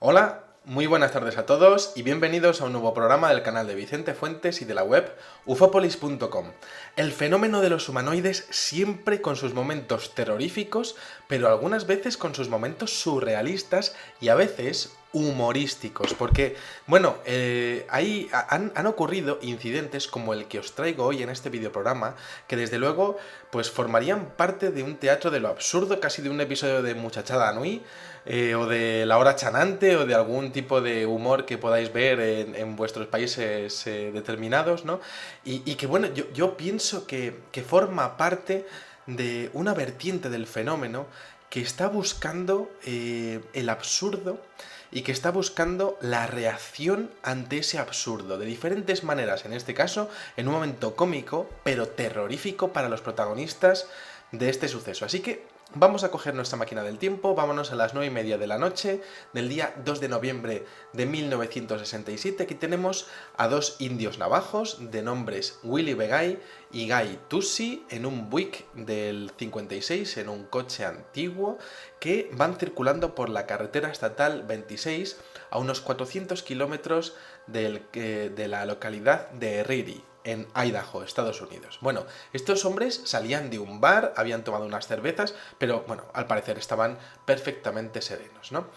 Hola, muy buenas tardes a todos y bienvenidos a un nuevo programa del canal de Vicente Fuentes y de la web ufopolis.com. El fenómeno de los humanoides siempre con sus momentos terroríficos, pero algunas veces con sus momentos surrealistas y a veces humorísticos, porque, bueno, han ocurrido incidentes como el que os traigo hoy en este videoprograma, que desde luego, pues formarían parte de un teatro de lo absurdo, casi de un episodio de Muchachada Nui, o de La Hora Chanante, o de algún tipo de humor que podáis ver en vuestros países determinados, ¿no? Y que, bueno, yo pienso que forma parte de una vertiente del fenómeno que está buscando el absurdo y que está buscando la reacción ante ese absurdo, de diferentes maneras, en este caso, en un momento cómico, pero terrorífico para los protagonistas de este suceso. Así que vamos a coger nuestra máquina del tiempo, vámonos a las 9:30 de la noche del día 2 de noviembre de 1967. Aquí tenemos a dos indios navajos de nombres Willy Begay y Guy Tussi en un Buick del 56, en un coche antiguo, que van circulando por la carretera estatal 26 a unos 400 kilómetros de la localidad de Erie, en Idaho, Estados Unidos. Bueno, estos hombres salían de un bar, habían tomado unas cervezas, pero bueno, al parecer estaban perfectamente serenos, ¿no?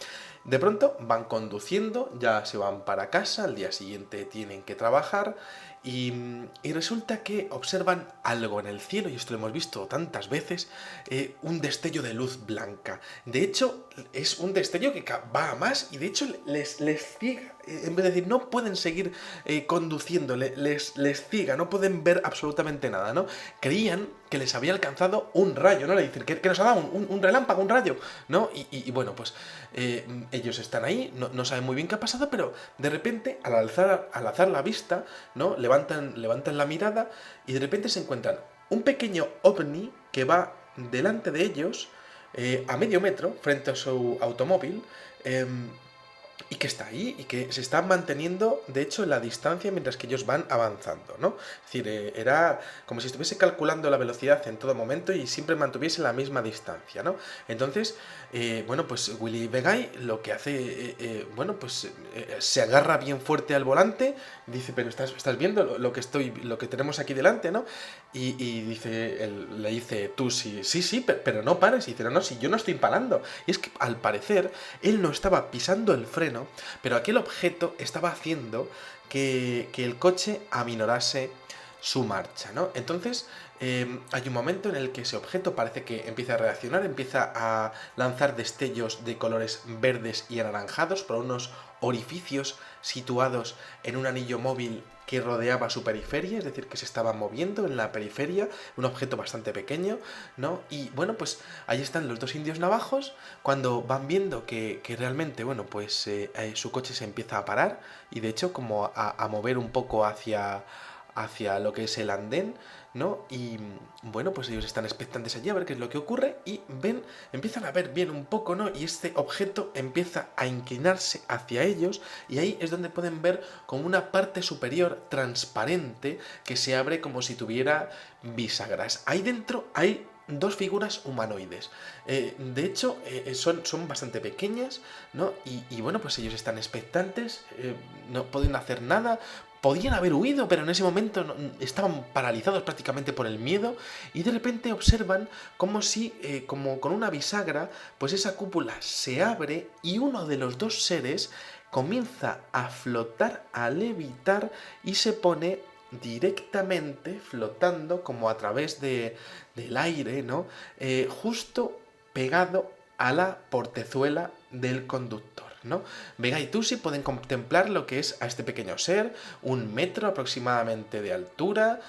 De pronto van conduciendo, ya se van para casa, al día siguiente tienen que trabajar y resulta que observan algo en el cielo, y esto lo hemos visto tantas veces, un destello de luz blanca. De hecho, es un destello que va a más y de hecho les ciega. En vez de decir, no pueden seguir conduciendo, les ciega, no pueden ver absolutamente nada, ¿no? Creían que les había alcanzado un rayo, ¿no? Le dicen, que nos ha dado un relámpago, un rayo, ¿no? Y bueno, pues ellos están ahí, no saben muy bien qué ha pasado, pero de repente, al alzar la vista, ¿no? Levantan la mirada y de repente se encuentran un pequeño ovni que va delante de ellos, a medio metro, frente a su automóvil, y que está ahí y que se está manteniendo, de hecho, la distancia mientras que ellos van avanzando, ¿no? Es decir, era como si estuviese calculando la velocidad en todo momento y siempre mantuviese la misma distancia, ¿no? Entonces, bueno, pues Willy Begay lo que hace, bueno, pues se agarra bien fuerte al volante, dice, pero estás viendo lo que tenemos aquí delante, ¿no? Y dice, le dice, tú sí, pero no pares. Y dice, no, si yo no estoy parando. Y es que al parecer él no estaba pisando el freno, pero aquel objeto estaba haciendo que el coche aminorase su marcha, ¿no? Entonces hay un momento en el que ese objeto parece que empieza a reaccionar, empieza a lanzar destellos de colores verdes y anaranjados por unos orificios situados en un anillo móvil que rodeaba su periferia, es decir, que se estaba moviendo en la periferia, un objeto bastante pequeño, ¿no? Y bueno, pues ahí están los dos indios navajos, cuando van viendo que realmente, bueno, pues su coche se empieza a parar y de hecho como a mover un poco hacia lo que es el andén, ¿no? Y bueno, pues ellos están expectantes allí a ver qué es lo que ocurre y empiezan a ver bien un poco, ¿no? Y este objeto empieza a inclinarse hacia ellos y ahí es donde pueden ver como una parte superior transparente que se abre como si tuviera bisagras. Ahí dentro hay dos figuras humanoides. De hecho, son bastante pequeñas, ¿no? Y bueno, pues ellos están expectantes, no pueden hacer nada. Podían haber huido, pero en ese momento estaban paralizados prácticamente por el miedo y de repente observan como si, como con una bisagra, pues esa cúpula se abre y uno de los dos seres comienza a flotar, a levitar y se pone directamente flotando como a través del aire, ¿no? Justo pegado a la portezuela del conductor, ¿no? Vega y Tusi pueden contemplar lo que es a este pequeño ser, 1 metro aproximadamente de altura,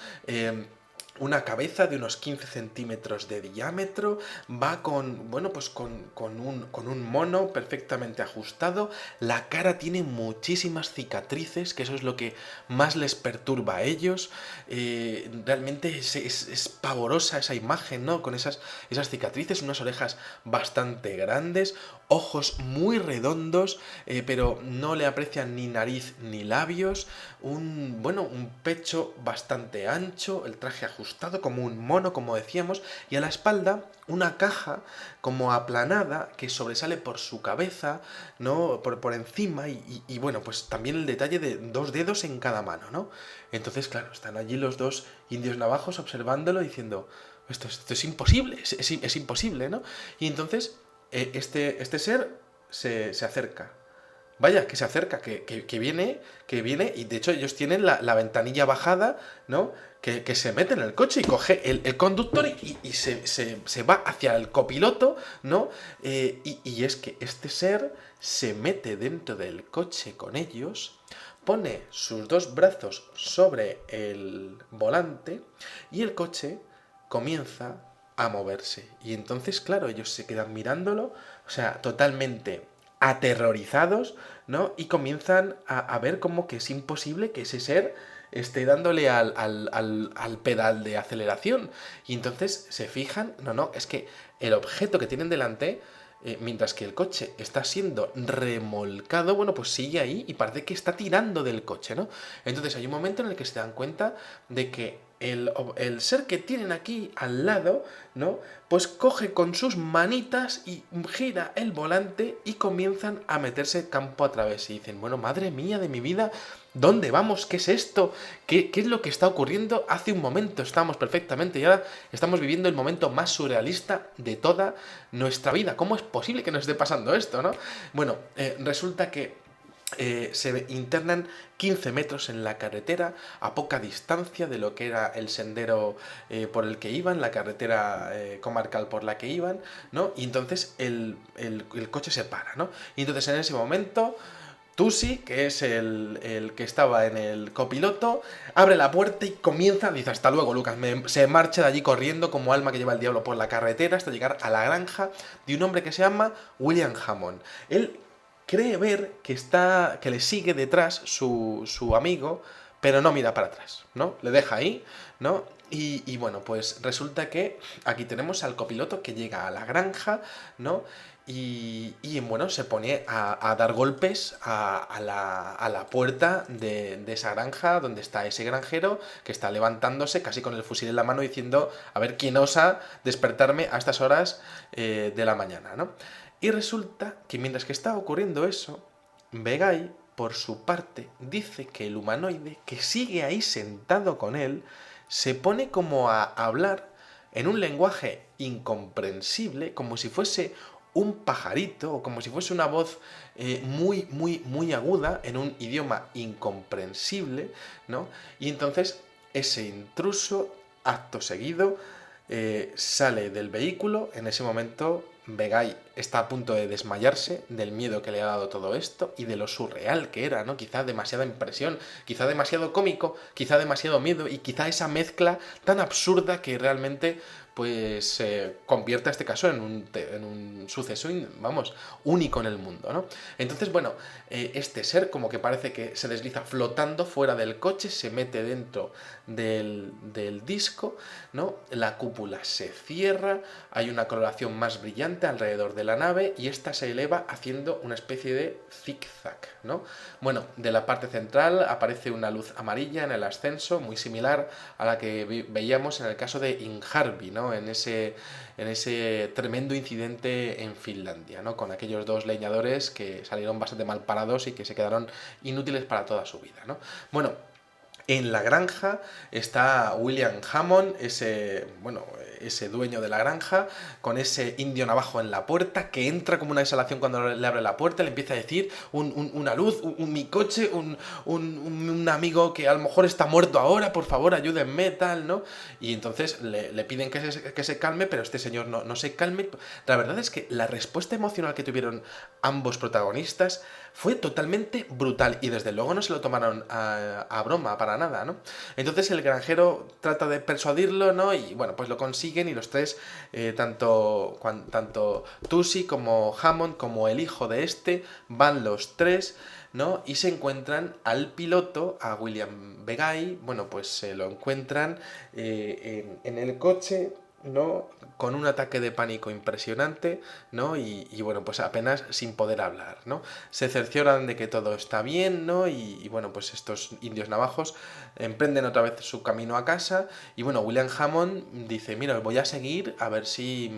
una cabeza de unos 15 centímetros de diámetro, va con, bueno, pues con un mono perfectamente ajustado, la cara tiene muchísimas cicatrices, que eso es lo que más les perturba a ellos, realmente es pavorosa esa imagen, ¿no? Con esas cicatrices, unas orejas bastante grandes, ojos muy redondos, pero no le aprecian ni nariz ni labios, un pecho bastante ancho, el traje ajustado, acostado como un mono, como decíamos, y a la espalda una caja como aplanada que sobresale por su cabeza, ¿no? Por encima y bueno, pues también el detalle de 2 dedos en cada mano, ¿no? Entonces, claro, están allí los 2 indios navajos observándolo diciendo, esto es imposible, es imposible, ¿no? Y entonces este ser se acerca. Vaya, que se acerca, que viene, y de hecho ellos tienen la ventanilla bajada, ¿no? Que se mete en el coche y coge el conductor y se va hacia el copiloto, ¿no? Y es que este ser se mete dentro del coche con ellos, pone sus 2 brazos sobre el volante y el coche comienza a moverse. Y entonces, claro, ellos se quedan mirándolo, o sea, totalmente aterrorizados, ¿no? Y comienzan a ver como que es imposible que ese ser esté dándole al pedal de aceleración. Y entonces se fijan, no, es que el objeto que tienen delante, mientras que el coche está siendo remolcado, bueno, pues sigue ahí y parece que está tirando del coche, ¿no? Entonces hay un momento en el que se dan cuenta de que el ser que tienen aquí al lado, ¿no? Pues coge con sus manitas y gira el volante y comienzan a meterse campo a través. Y dicen, bueno, madre mía de mi vida, ¿dónde vamos? ¿Qué es esto? ¿Qué es lo que está ocurriendo? Hace un momento estábamos perfectamente y ahora estamos viviendo el momento más surrealista de toda nuestra vida. ¿Cómo es posible que nos esté pasando esto, no? Bueno, resulta que se internan 15 metros en la carretera, a poca distancia de lo que era el sendero por el que iban, la carretera comarcal por la que iban, ¿no? Y entonces el coche se para, ¿no? Y entonces en ese momento Tusi, que es el que estaba en el copiloto, abre la puerta y comienza, dice, hasta luego, Lucas, se marcha de allí corriendo como alma que lleva el diablo por la carretera hasta llegar a la granja de un hombre que se llama William Hammond. Él cree ver que le sigue detrás su amigo, pero no mira para atrás, ¿no? Le deja ahí, ¿no? Y bueno, pues resulta que aquí tenemos al copiloto que llega a la granja, ¿no? Y bueno, se pone a dar golpes a la puerta de esa granja donde está ese granjero que está levantándose casi con el fusil en la mano diciendo a ver quién osa despertarme a estas horas de la mañana, ¿no? Y resulta que mientras que está ocurriendo eso, Vegai, por su parte, dice que el humanoide que sigue ahí sentado con él se pone como a hablar en un lenguaje incomprensible, como si fuese un pajarito o como si fuese una voz muy aguda en un idioma incomprensible, ¿no? Y entonces ese intruso, acto seguido, sale del vehículo. En ese momento Vegai está a punto de desmayarse del miedo que le ha dado todo esto y de lo surreal que era, ¿no? Quizá demasiada impresión, quizá demasiado cómico, quizá demasiado miedo y quizá esa mezcla tan absurda que realmente pues convierte este caso en un suceso, vamos, único en el mundo, ¿no? Entonces, bueno, este ser como que parece que se desliza flotando fuera del coche, se mete dentro del disco, ¿no? La cúpula se cierra, hay una coloración más brillante alrededor de la nave y esta se eleva haciendo una especie de zigzag, ¿no? Bueno, de la parte central aparece una luz amarilla en el ascenso, muy similar a la que veíamos en el caso de Inharvi, ¿no? En ese tremendo incidente en Finlandia, ¿no? Con aquellos 2 leñadores que salieron bastante mal parados y que se quedaron inútiles para toda su vida, ¿no? Bueno, en la granja está William Hammond, ese dueño de la granja, con ese indio navajo en la puerta, que entra como una exhalación cuando le abre la puerta, le empieza a decir una luz, mi coche, un amigo que a lo mejor está muerto ahora, por favor, ayúdenme, tal, ¿no? Y entonces le piden que se calme, pero este señor no se calme. La verdad es que la respuesta emocional que tuvieron ambos protagonistas fue totalmente brutal y desde luego no se lo tomaron a broma para nada, ¿no? Entonces el granjero trata de persuadirlo, ¿no? Y bueno, pues lo consiguen y los tres, tanto Tusi como Hammond como el hijo de este, van los tres, ¿no? Y se encuentran al piloto, a William Vegai, bueno, pues se lo encuentran en el coche ¿no? Con un ataque de pánico impresionante, ¿no? Y bueno, pues apenas sin poder hablar, ¿no? Se cercioran de que todo está bien, ¿no? Y bueno, pues estos indios navajos emprenden otra vez su camino a casa y bueno, William Hammond dice, mira, voy a seguir a ver si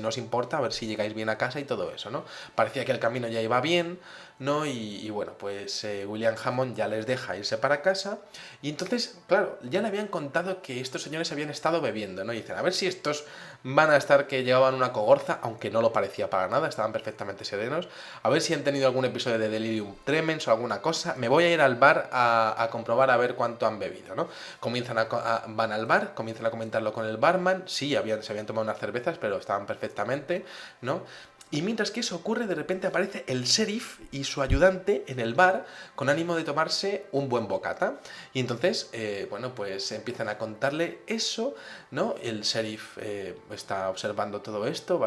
no os importa, a ver si llegáis bien a casa y todo eso, ¿no? Parecía que el camino ya iba bien, ¿no? Y bueno, pues William Hammond ya les deja irse para casa y entonces, claro, ya le habían contado que estos señores habían estado bebiendo, ¿no? Y dicen, a ver si estos van a estar que llevaban una cogorza, aunque no lo parecía para nada, estaban perfectamente serenos, a ver si han tenido algún episodio de delirium tremens o alguna cosa, me voy a ir al bar a comprobar a ver cuánto han bebido, ¿no? Van al bar, comienzan a comentarlo con el barman, sí, se habían tomado unas cervezas, pero estaban perfectamente, ¿no? Y mientras que eso ocurre, de repente aparece el sheriff y su ayudante en el bar con ánimo de tomarse un buen bocata. Y entonces, bueno, pues empiezan a contarle eso, ¿no? El sheriff está observando todo esto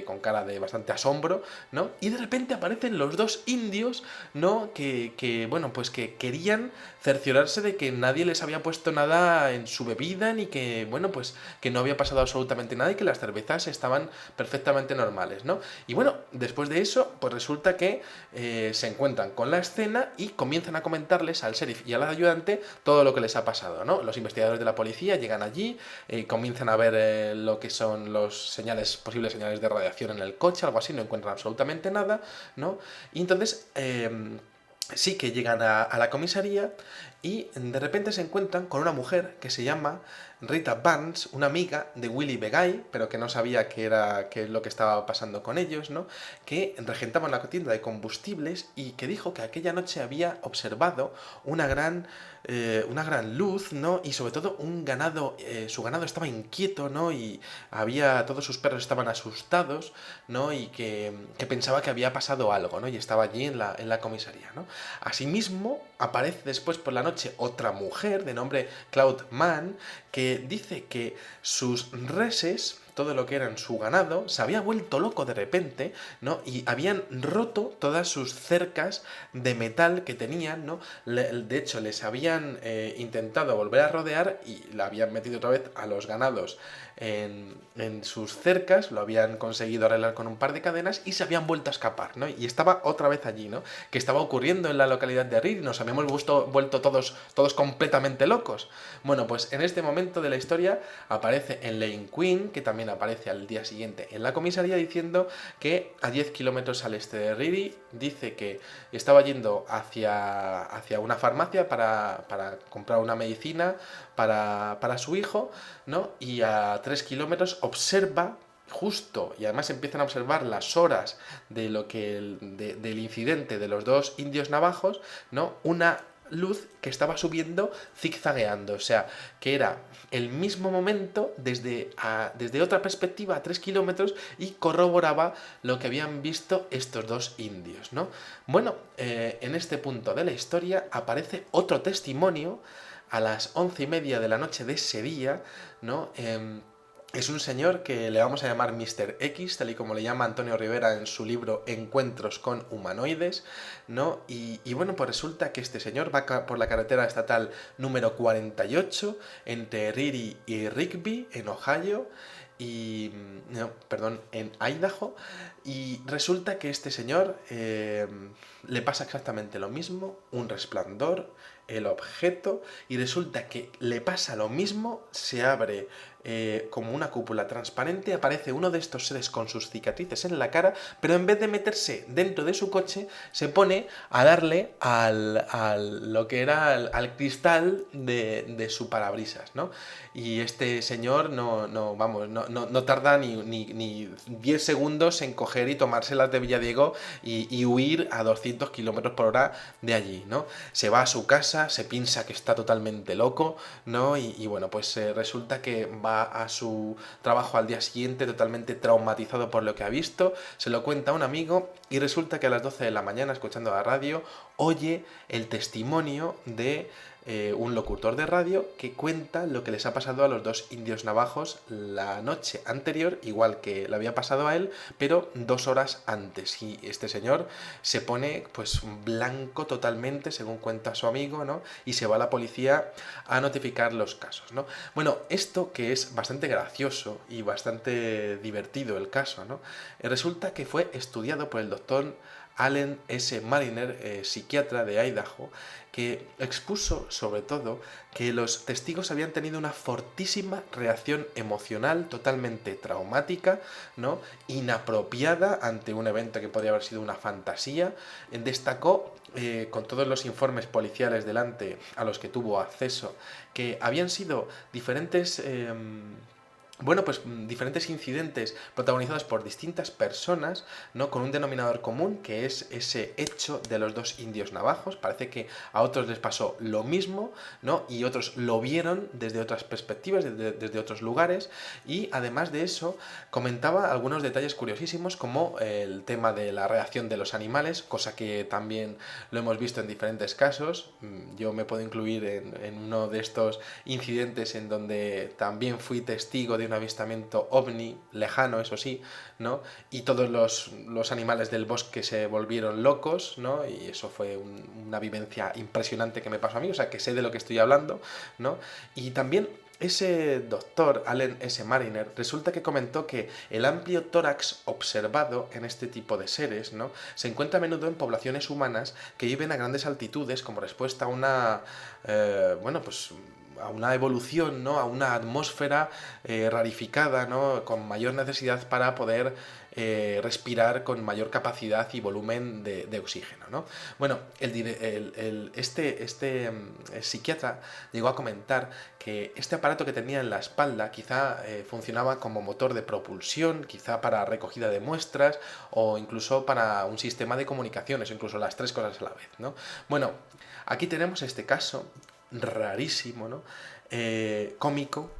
con cara de bastante asombro, ¿no? Y de repente aparecen los dos indios, ¿no? Bueno, pues que querían cerciorarse de que nadie les había puesto nada en su bebida ni que, bueno, pues que no había pasado absolutamente nada y que las cervezas estaban perfectamente normales, ¿no? Y bueno, después de eso, pues resulta que se encuentran con la escena y comienzan a comentarles al sheriff y al ayudante todo lo que les ha pasado, ¿no? Los investigadores de la policía llegan allí, comienzan a ver lo que son posibles señales de radiación en el coche, algo así, no encuentran absolutamente nada, ¿no? Y entonces sí que llegan a la comisaría y de repente se encuentran con una mujer que se llama Rita Barnes, una amiga de Willy Begay, pero que no sabía qué es lo que estaba pasando con ellos, ¿no? Que regentaba una tienda de combustibles y que dijo que aquella noche había observado una gran luz, ¿no? Y sobre todo su ganado estaba inquieto, ¿no? Y todos sus perros estaban asustados, ¿no? Y que pensaba que había pasado algo, ¿no? Y estaba allí en la comisaría, ¿no? Asimismo, aparece después por la noche otra mujer de nombre Claude Mann que dice que sus reses, todo lo que era en su ganado, se había vuelto loco de repente, ¿no? Y habían roto todas sus cercas de metal que tenían, ¿no? De hecho, les habían intentado volver a rodear y la habían metido otra vez a los ganados en sus cercas, lo habían conseguido arreglar con un par de cadenas y se habían vuelto a escapar, ¿no? Y estaba otra vez allí, ¿no? Que estaba ocurriendo en la localidad de Arrir y nos habíamos vuelto todos completamente locos. Bueno, pues en este momento de la historia aparece Elaine Quinn, que también aparece al día siguiente en la comisaría diciendo que a 10 kilómetros al este de Riri dice que estaba yendo hacia una farmacia para comprar una medicina para su hijo, ¿no? Y a 3 kilómetros observa justo, y además empiezan a observar las horas del incidente de los dos indios navajos, ¿no? Una luz que estaba subiendo zigzagueando, o sea, que era el mismo momento desde otra perspectiva a 3 kilómetros y corroboraba lo que habían visto estos dos indios, ¿no? Bueno, en este punto de la historia aparece otro testimonio a las 11:30 de la noche de ese día, ¿no? Es un señor que le vamos a llamar Mr. X, tal y como le llama Antonio Rivera en su libro Encuentros con humanoides, ¿no? Y bueno, pues resulta que este señor va por la carretera estatal número 48 entre Riri y Rigby, en Ohio, en Idaho, y resulta que este señor le pasa exactamente lo mismo, un resplandor, el objeto, y resulta que le pasa lo mismo, se abre como una cúpula transparente, aparece uno de estos seres con sus cicatrices en la cara, pero en vez de meterse dentro de su coche, se pone a darle lo que era al cristal de su parabrisas, ¿no? Y este señor no tarda ni 10 segundos en coger y tomárselas de Villadiego y huir a 200 kilómetros por hora de allí, ¿no? Se va a su casa, se piensa que está totalmente loco, ¿no? Y bueno, pues resulta que va a su trabajo al día siguiente totalmente traumatizado por lo que ha visto, se lo cuenta a un amigo y resulta que a las 12 de la mañana, escuchando la radio, oye el testimonio de un locutor de radio que cuenta lo que les ha pasado a los dos indios navajos la noche anterior, igual que le había pasado a él, pero 2 horas antes. Y este señor se pone pues blanco totalmente, según cuenta su amigo, ¿no? Y se va a la policía a notificar los casos, ¿no? Bueno, esto que es bastante gracioso y bastante divertido el caso, ¿no? Resulta que fue estudiado por el doctor Allen S. Mariner, psiquiatra de Idaho, que expuso sobre todo que los testigos habían tenido una fortísima reacción emocional totalmente traumática, ¿no? Inapropiada ante un evento que podría haber sido una fantasía. Destacó con todos los informes policiales delante a los que tuvo acceso que habían sido diferentes diferentes incidentes protagonizados por distintas personas, ¿no? Con un denominador común, que es ese hecho de los dos indios navajos. Parece que a otros les pasó lo mismo, ¿no? Y otros lo vieron desde otras perspectivas, desde otros lugares, y además de eso comentaba algunos detalles curiosísimos, como el tema de la reacción de los animales, cosa que también lo hemos visto en diferentes casos. Yo me puedo incluir en uno de estos incidentes en donde también fui testigo de un avistamiento ovni, lejano, eso sí, ¿no? Y todos los animales del bosque se volvieron locos, ¿no? Y eso fue una vivencia impresionante que me pasó a mí, o sea, que sé de lo que estoy hablando, ¿no? Y también ese doctor, Allen S. Mariner, resulta que comentó que el amplio tórax observado en este tipo de seres, ¿no? Se encuentra a menudo en poblaciones humanas que viven a grandes altitudes como respuesta a una, a una evolución, ¿no? A una atmósfera rarificada, ¿no? Con mayor necesidad para poder respirar con mayor capacidad y volumen de oxígeno, ¿no? Bueno, este psiquiatra llegó a comentar que este aparato que tenía en la espalda quizá funcionaba como motor de propulsión, quizá para recogida de muestras o incluso para un sistema de comunicaciones, o incluso las 3 cosas a la vez, ¿no? Bueno, aquí tenemos este caso rarísimo, ¿no? Cómico,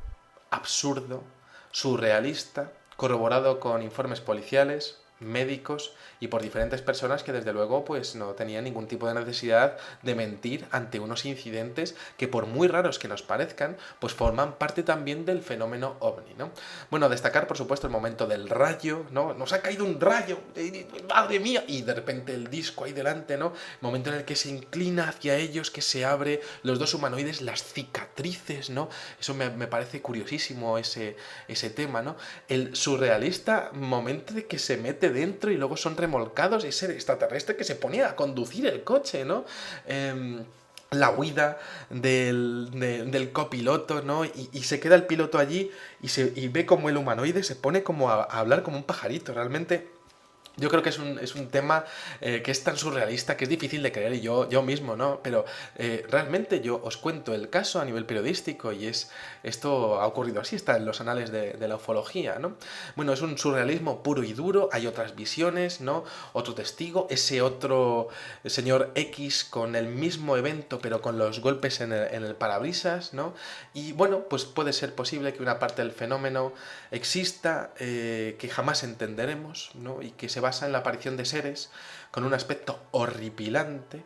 absurdo, surrealista, corroborado con informes policiales, médicos y por diferentes personas que desde luego pues no tenían ningún tipo de necesidad de mentir ante unos incidentes que, por muy raros que nos parezcan, pues forman parte también del fenómeno ovni, ¿no? Bueno, destacar por supuesto el momento del rayo, ¿no? Nos ha caído un rayo, ¡madre mía! Y de repente el disco ahí delante, ¿no? El momento en el que se inclina hacia ellos, que se abre los dos humanoides, las cicatrices, ¿no? Eso me parece curiosísimo, ese tema, ¿no? El surrealista momento de que se mete dentro y luego son remolcados, y ese extraterrestre que se ponía a conducir el coche, ¿no? La huida del copiloto, ¿no? Y se queda el piloto allí y ve como el humanoide se pone como a hablar como un pajarito. Realmente yo creo que es un tema que es tan surrealista que es difícil de creer, y yo mismo, ¿no? Pero realmente yo os cuento el caso a nivel periodístico y esto ha ocurrido así, está en los anales de la ufología, ¿no? Bueno, es un surrealismo puro y duro, hay otras visiones, ¿no? Otro testigo, ese otro señor X con el mismo evento pero con los golpes en el parabrisas, ¿no? Y bueno, pues puede ser posible que una parte del fenómeno exista, que jamás entenderemos, ¿no? Y que se basa en la aparición de seres con un aspecto horripilante,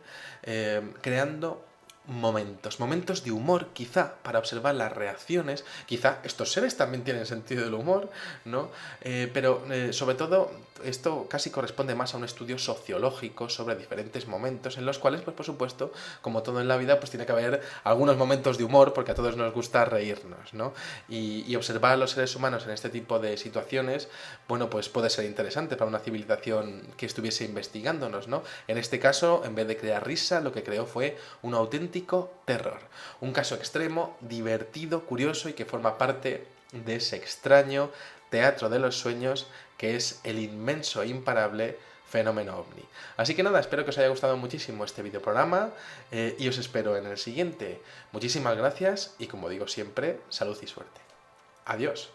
creando momentos de humor, quizá para observar las reacciones. Quizá estos seres también tienen sentido del humor, ¿no? Pero sobre todo esto casi corresponde más a un estudio sociológico sobre diferentes momentos en los cuales, pues por supuesto, como todo en la vida, pues tiene que haber algunos momentos de humor, porque a todos nos gusta reírnos, ¿no? Y observar a los seres humanos en este tipo de situaciones, bueno, pues puede ser interesante para una civilización que estuviese investigándonos, ¿no? En este caso, en vez de crear risa, lo que creó fue un auténtico terror. Un caso extremo, divertido, curioso, y que forma parte de ese extraño teatro de los sueños que es el inmenso e imparable fenómeno ovni. Así que nada, espero que os haya gustado muchísimo este videoprograma, y os espero en el siguiente. Muchísimas gracias y, como digo siempre, salud y suerte. Adiós.